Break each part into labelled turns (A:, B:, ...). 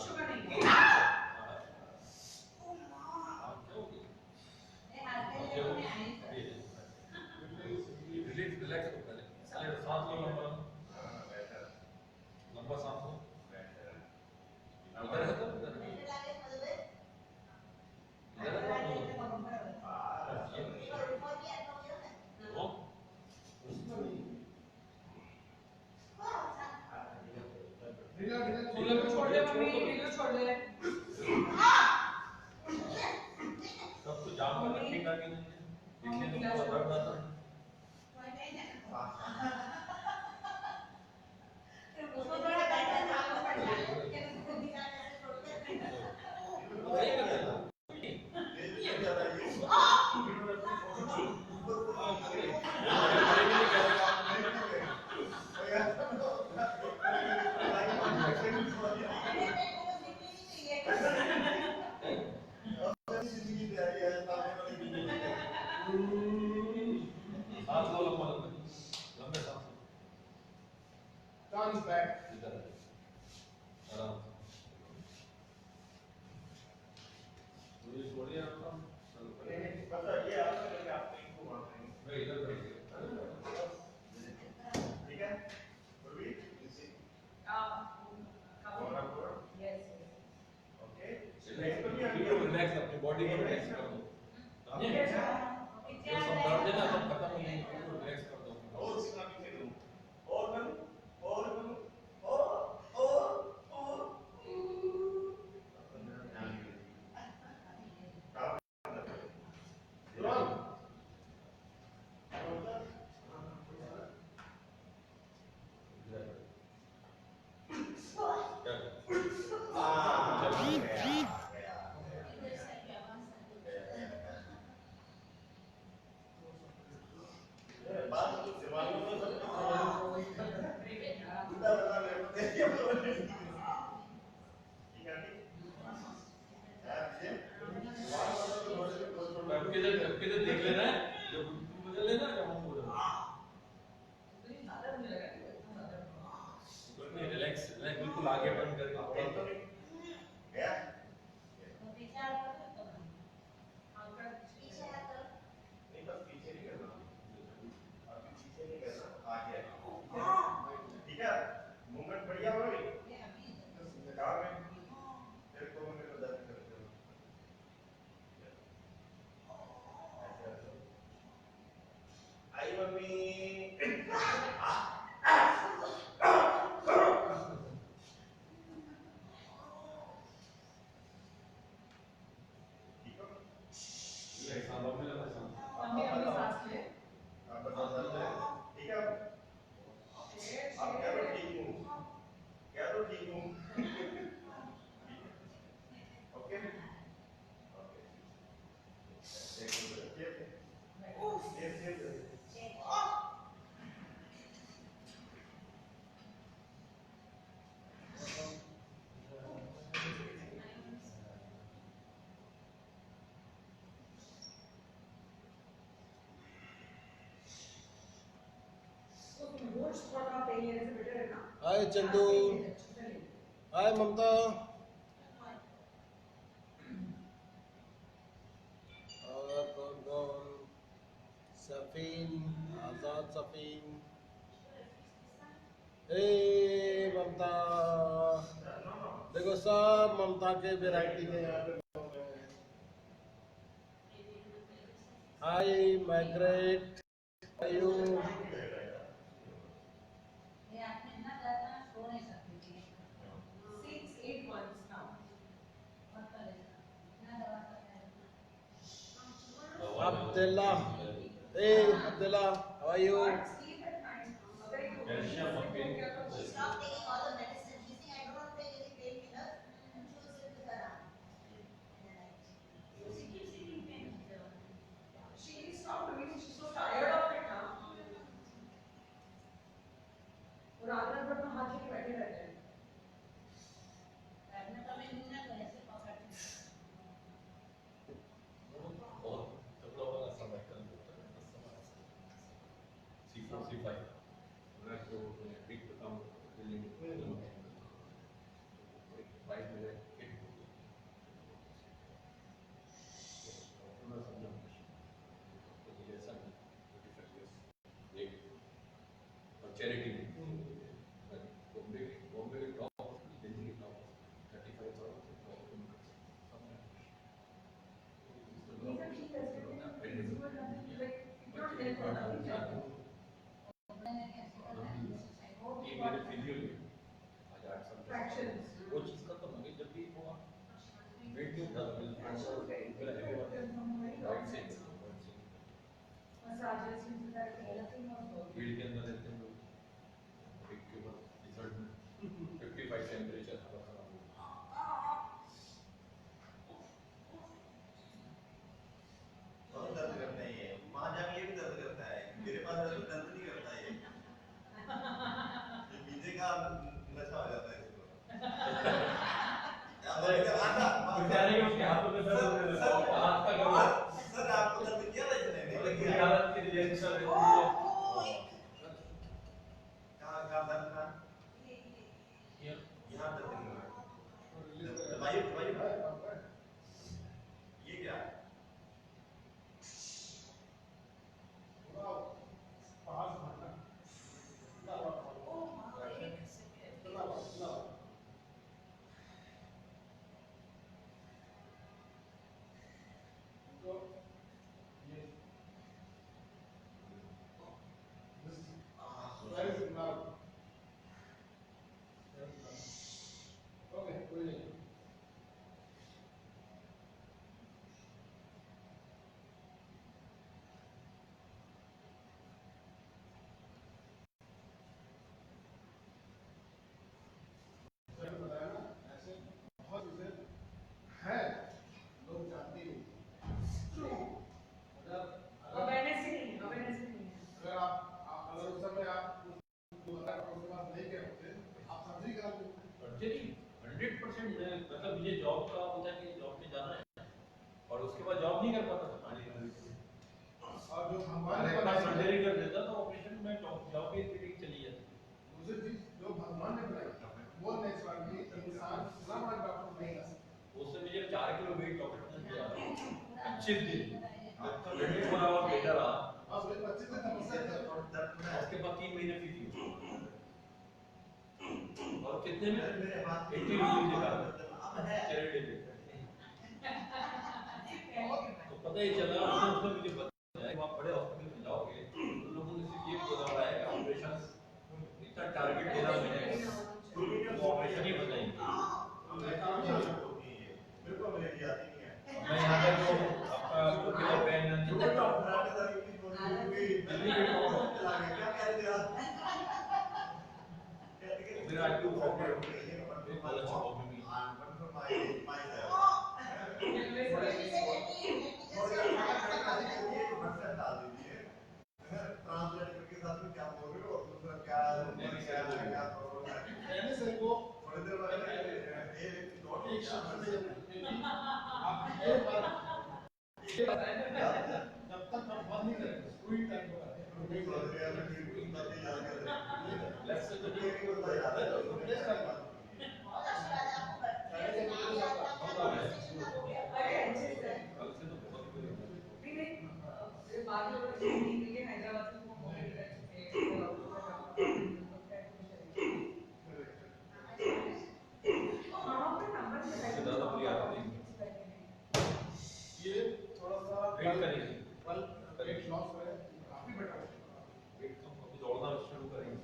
A: Sugar नहीं
B: relax relax हो पहले सांस लो लंबा लंबा सांस लो उधर है तो उधर
A: छोड़ दे मम्मी वीडियो छोड़ दे
B: सब तो जाम कर ठीक आ गई देखने तो पूरा दर्द आता है
A: उसको थोड़ा बैठा था पड़ जाए
B: सही कर रहे हो सांस लो लंबा लंबा लंबे सांस लो
C: Turns back.
B: इधर आराम थोड़ी छोड़िए आप
C: पता ये आपका करके आप इनको मारते हैं
B: मैं इधर बैठ गया
C: ठीक है पूर्वी
A: यस
C: ओके
B: रिलैक्स अपनी बॉडी को रिलैक्स कर दो समझे जो सब दर्द है ना सब खत्म हो जाएंगे रिलैक्स कर दो
C: और सीना पीछे करो और करो और करो और
B: किधर देख लेना है जब तुम बदल लेना जब हम बदल रिलैक्स रिलैक्स बिल्कुल आगे टर्न करके
C: गया नहीं बस पीछे नहीं करना अभी पीछे नहीं करना आगे ठीक है मूवमेंट बढ़िया हो गई काम में तेरे को मेरे को दर्द करते हो आई मम्मी
A: मम्मी अपनी सांस ले
C: आप बता सकते हैं ठीक है आप क्या तो ठीक हूँ क्या तो ठीक हूँ ओके ओके
D: हाय चंदू हाय ममता और कौन कौन सफीन आजाद सफीन ए ममता देखो सब ममता के वैरायटी में यहाँ पे हाय माइग्रेट आयु Abdullah. Hey, Abdullah, how are you?
B: Calcium mummy
E: Stop taking all the medicine. She's saying I don't want to take any painkillers. She will sit with her arm. She keeps taking painkillers.
A: She stopped doing it. She's so tired of it now. और रात भर अपना हाथ लेके बैठे रहते हैं
E: बैठने का मैं नहीं ना तो ऐसे पकड़
B: बहुत तगड़ा वाला समय कर C4 C5 रैक को बिग काम वाइड टेम्परेचर हवा खराब हो।
C: बहुत दर्द करता है ये, वहाँ जाके ये भी दर्द करता है, मेरे पास दर्द नहीं करता ये पीछे का नशा हो जाता है इसको।
B: अरे बेचारे के उसके हाथों में दर्द होने लगा, हाथ का करो।
C: सर आपको दर्द किया था इसने? नहीं
B: उसकी
C: किया।
B: हालत के लिए सर
C: कहाँ दर्द था? यहाँ दर्द नहीं हुआ। दबाइए दबाइए। ये क्या है?
A: अवेयरनेस ही नहीं है, अवेयरनेस ही नहीं है।
D: अगर उस समय आप उसके पास नहीं गए होते, आप सर्जरी करा देते।
B: सर्जरी 100% मतलब मुझे जॉब का होता है कि जॉब पे जाना है और उसके बाद जॉब नहीं कर पाता था।
D: और जो भगवान
B: अरे
D: ने
B: एक बार
D: बनाई
B: सर्जरी कर देता तो ऑपरेशन में जॉब की फिटिंग चली जाती।
D: दूसरी चीज जो भगवान ने बनाई वो नेचुरली इंसान इतना बड़ा डॉक्टर नहीं कर सकता।
B: उससे मुझे 4 किलो वेट लॉस किया 25 दिन। 24 आवर लेटर रहा
D: और फिर 25 दिन समस्या है।
B: उसके बाद 3 महीने फ्री थी और कितने में
C: मेरे हाथ
B: 80 रुपये का
C: अब है।
B: चैरिटी पे। तो पता ही चला उसने मुझे बताया कि आप बड़े हॉस्पिटल में जाओगे तो लोगों ने सिर्फ ये बोला रहा है कि ऑपरेशन इतना टारगेट देना मैंने वो ऑपरेशन ही बताएंगे।
C: मेरे को अंग्रेजी आती नहीं है।
B: मैं यहाँ पे जो आपका किलो पेन
C: जो डॉक्टर आने वाली थी वो भी
B: दिल्ली में कौन है?
C: चला गया। क्या कह रहे थे आप?
B: मेरा IQ प्रॉपर है बहुत अच्छा प्रॉब्लम नहीं
C: ट्रांसलेट करके साथ में क्या बोल रहे हो और दूसरा क्या
D: कहने से को
C: थोड़ी देर बाद
D: एक शब्द में आप ये बात जब तक हम बंद नहीं करेंगे स्क्रीन टाइम को
B: लेफ्ट से तो
E: बहुत अच्छी बात है आपको conversation हो गया।
A: अरे अच्छे से।
B: कल से तो बहुत ही
A: नहीं नहीं, बाद में लोग मिलके हैदराबाद से वो मूवी कर चुके हैं। वहाँ पे नंबर
B: इससे ज़्यादा बुरी आदत नहीं।
D: ये थोड़ा सा
B: वेट करेंगे
D: वेट लॉस है काफी बेटर है।
B: वेट कम अभी दौड़ना शुरू करेंगे।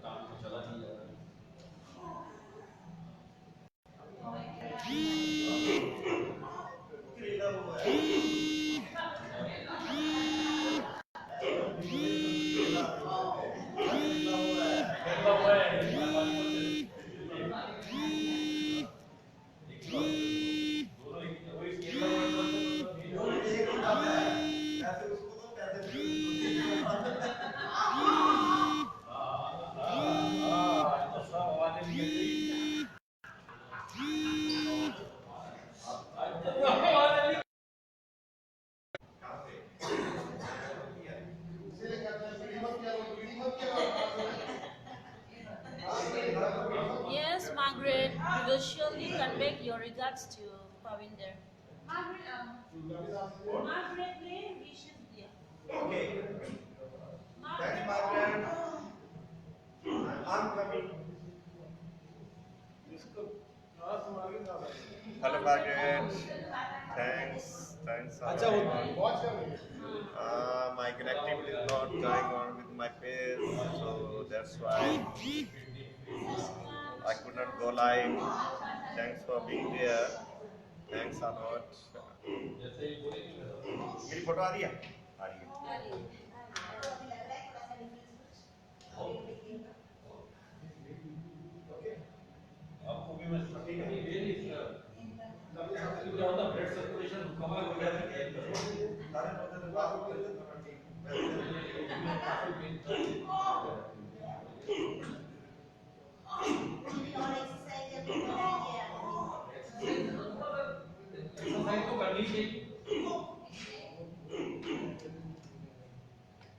B: काम तो चला नहीं जा रहा है।
C: करेला हुआ है
B: कैसा हुआ है? दोनों एक वही केला
C: पैसे उसको तो पैसे
B: तो सब आवाजें निकल गई।
D: इसीलिए कहते हैं कीमत क्या हो कीमत क्या हो
F: Yes, Margaret, we will surely convey your regards to Pavinder. Margaret ने wishes दिया.
C: Okay. Thanks, Margaret. I'm coming.
D: इसको क्लास मार्केट ना
C: Hello, Margaret. Thanks. Thanks.
D: अच्छा वो वॉच कर रही है
C: My connectivity is not going on with my face, so that's why. live. Thanks for being there. Thanks a lot.
B: जैसे ही बोलेंगे
C: मेरी फोटो आ रही है? आ रही है.
E: तो अभी लग रहा है थोड़ा सा डिफरेंस कुछ
B: आपको भी मैं ठीक है ये नहीं क्या होता ब्लड सर्कुलेशन कमर वगैरह में चेक करो
C: सारे होते तो बात हो गई
E: और एक्सरसाइज अभी बनाएंगे
B: एक्सरसाइज तो करनी चाहिए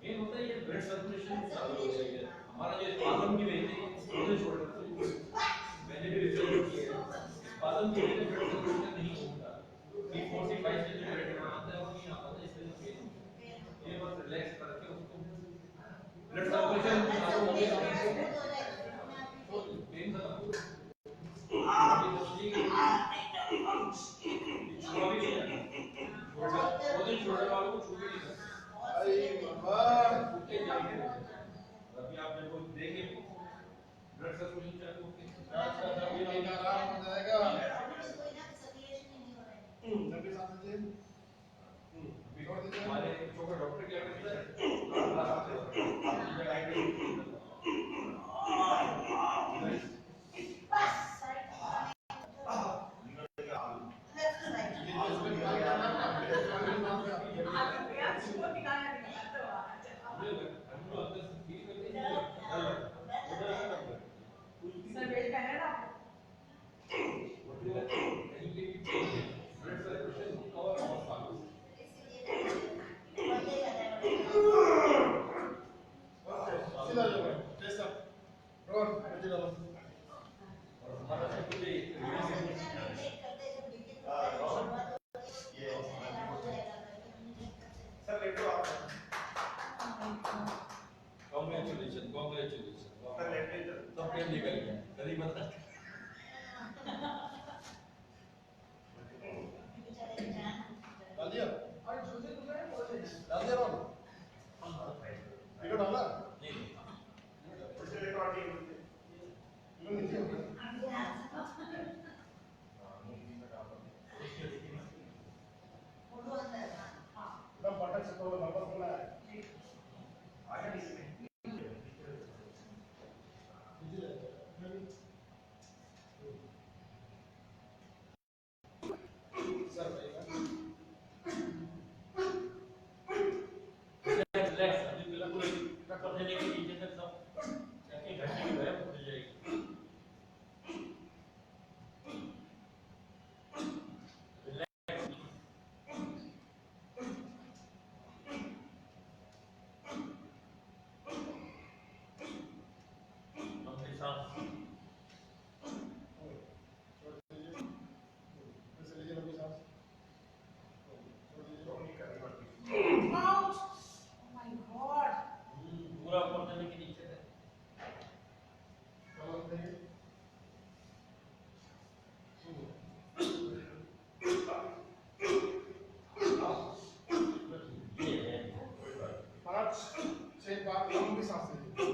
B: ये होता है ये ब्लड सर्कुलेशन चालू हो गई है हमारा जो स्पाजम की वजह से ये छोड़ मैंने भी रिसर्च किया है स्पाजम की वजह से ब्लड सर्कुलेशन नहीं होता B45 से जो ब्लड आता है वो नहीं आता था इसलिए ये बस रिलैक्स करके उसको ब्लड सर्कुलेशन चालू हो गया तो पेन खत्म वो दिन छोड़ने वालों को छूटे नहीं सकते
D: अरे बाबा
B: छूटे जाएंगे अभी आप जब वो देंगे ब्लड सर्कुलेशन चालू होके
D: आज का तभी नहीं आराम हो जाएगा
E: कोई ना सर्कुलेशन ही नहीं हो रहा है
D: जब साथ दे छोड़ दीजिए
B: हमारे छोटे डॉक्टर क्या कहते हैं आपकी जगह
E: बस साइड लेफ्ट साइड
D: सीधा जाओ टेस्ट अप रोल मुझे डालो
C: सर लेटो आप.
B: कांग्रेचुलेशन कांग्रेचुलेशन
C: सर लेट लीजिए.
B: सब पेन निकल गया कभी बता
D: डाल दिया
A: और जो जो तुम्हें बोले
D: डाल दिया रोल वीडियो डाला
B: नहीं
C: कुछ रिकॉर्डिंग
D: वीडियो नीचे हो
E: फोटो अंदर
D: एकदम पटक से तो वापस बोला है
C: आगे इसमें
D: सर भाई
B: रिलैक्स अभी बिल्कुल ऊपर से लेके नीचे तक सब जाके घंटे की वजह खुल जाएगी रिलैक्स लंबी सांस
D: छोड़ दीजिए ऐसे लीजिए लंबी सांस छोड़ दीजिए
C: नहीं करनी पड़ती.
E: आउट ओह माय गॉड
B: पूरा ऊपर से लेके नीचे तक
D: कमर पे
B: ये है
D: 5 6 बार लंबी सांस लीजिए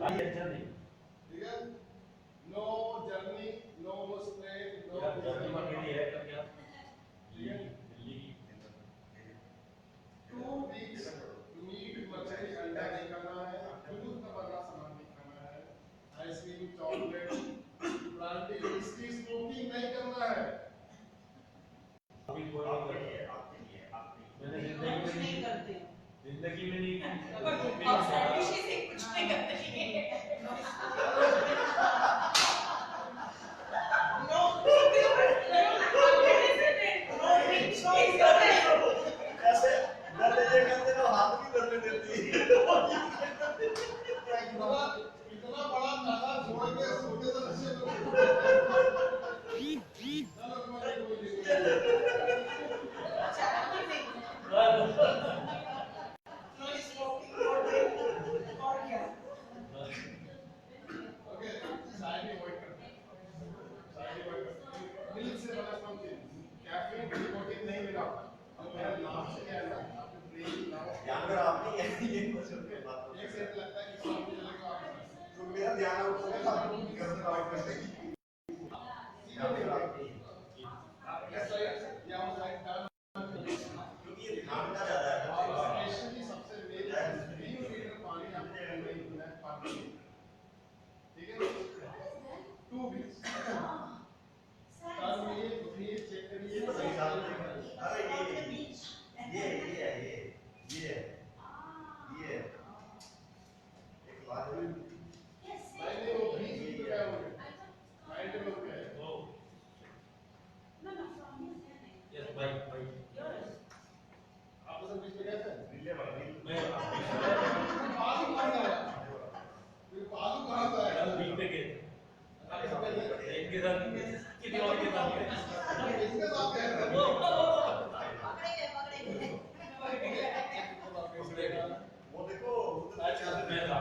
B: भाई अच्छा नहीं
D: ठीक है, no journey, no straight, no
B: यार जर्नी में मेरी है कर क्या
D: ठीक है,
B: दिल्ली की
D: 2 वीक्स मीट मछली अंडा नहीं खाना है, दूध का बना सामान नहीं खाना है, ice cream chocolate brandy whisky smoking नहीं करना है।
B: अभी कोई
C: आपके
B: नहीं
C: लिए
B: करता
C: आपके लिए आपके लिए
B: मैंने
A: कुछ नहीं करते हो।
B: जिंदगी में नहीं
A: और selfish से कुछ नहीं करते हैं। No,
C: ऐसे मैं तेरे कहते ना हाथ भी करने देती
D: इतना बड़ा नाला छोड़ के छोटे से नशे में चलो तुम्हारी कोई नहीं।
A: और क्या?
D: ओके साइड अवॉइड करना है, साइड अवॉइड करना है। मिल्क से बना समथिंग कैफीन निकोटीन नहीं मिला अब मेरा नाम से क्या है ना आपके ब्रेन नाउ
C: जानवर आप नहीं है ये कुछ उनके बात
D: एक सेकंड लगता है कि सब चलेगा आपके
C: तो मेरा ध्यान उसमें था घर से बात कर देगी जानवर आप नहीं
D: इस साइड या उस साइड टर्न
C: क्योंकि ये ध्यान का ज्यादा है
D: और स्पेशली सबसे मेन 3 लीटर पानी आपको नहीं पीना है पानी, ठीक है, 2 वीक्स टर्न ये भी चेक करिए
C: तो सही साल में अरे ये एक बात है
D: मैंने वो बीच में क्या हो गया माइंड में हो गया है।
B: ओ यस भाई
D: आप सब बीच में गए थे
C: नीले वाला
B: मैं
D: आलू कहाँ से आया फिर आलू कहाँ से आया
B: कल बीच पे गए
D: अरे सब पहले
B: इनके साथ किसी और के साथ गए
D: इसके साथ गए थे
E: पकड़े गए
C: वो देखो
B: अच्छा मैं था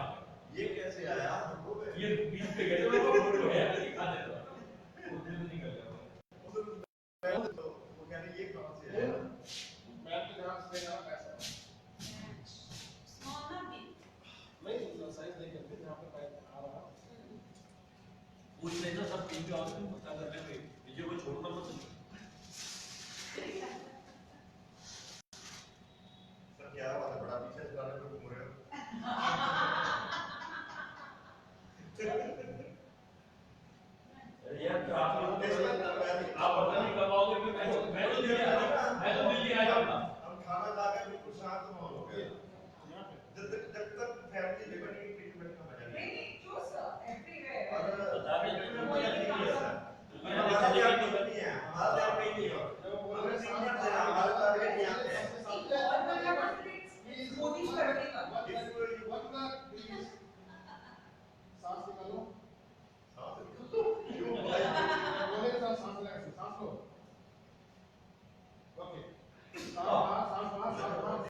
C: ये कैसे आया
B: ये बीच पे गए थे वो फोटो है दिखा देता वो दिन निकल गया
C: वो कह रहे ये कहाँ से आया
D: मैं तो जहाँ से मेरा पैसा नहीं उतना साइज नहीं करते जहाँ पे पैसा आ रहा
B: पूछ लेना सब टीम के और तुम पता कर लेंगे विजय को छोड़ना मत
C: सर क्या हुआ था बड़ा पीछे चलाने पे घूम रहे हो
B: अरे यार तो आप लोग आप पता नहीं कब आओगे फिर मैं तो दिल्ली आ जाऊंगा
C: हम खाना खा के बिल्कुल शांत माहौल हो गया जब तक फैमिली में बनी ट्रीटमेंट का मजा नहीं
A: नहीं, choose everywhere.
C: और
B: बता दें
C: मजा नहीं है सर
B: तुम्हारा
C: हमारा
B: चलेगा
C: ध्यान
B: तो
C: नहीं है हमारा ध्यान नहीं है
D: जब वो
C: हमें
D: बोले
C: ट्रीटमेंट देना हमारा टारगेट यहाँ पे है
D: सबसे
A: और मैं क्या बोलती हूँ, मोदी करने का।
D: सांस निकालो
C: क्यों भाई
D: बोले तो सांस लगा सांस लो ओके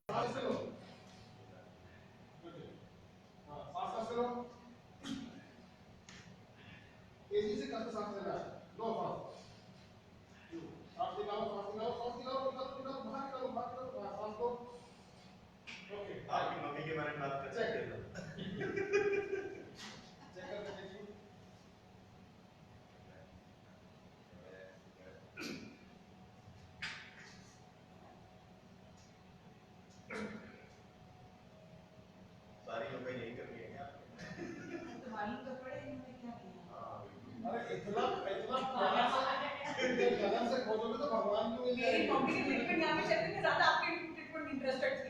D: सांस लो ओके हाँ सांस लो तेजी से करके सांस लेना है लो सांस निकालो बाहर निकालो सांस लो ओके
C: आपकी मम्मी के बारे में बात करते हैं
D: चेक करके देखिए
C: सारी लोग यही कर रही है क्या
A: मालूम तो पड़े इन्होंने क्या किया।
C: हाँ बिल्कुल
D: अरे इतना पुराना से खोजोगे तो भगवान को मिल
A: मेरी
D: जाएगी
A: मम्मी के ट्रीटमेंट यहाँ पे चलते थे, ज्यादा आपके ट्रीटमेंट इंटरेस्टेड थे।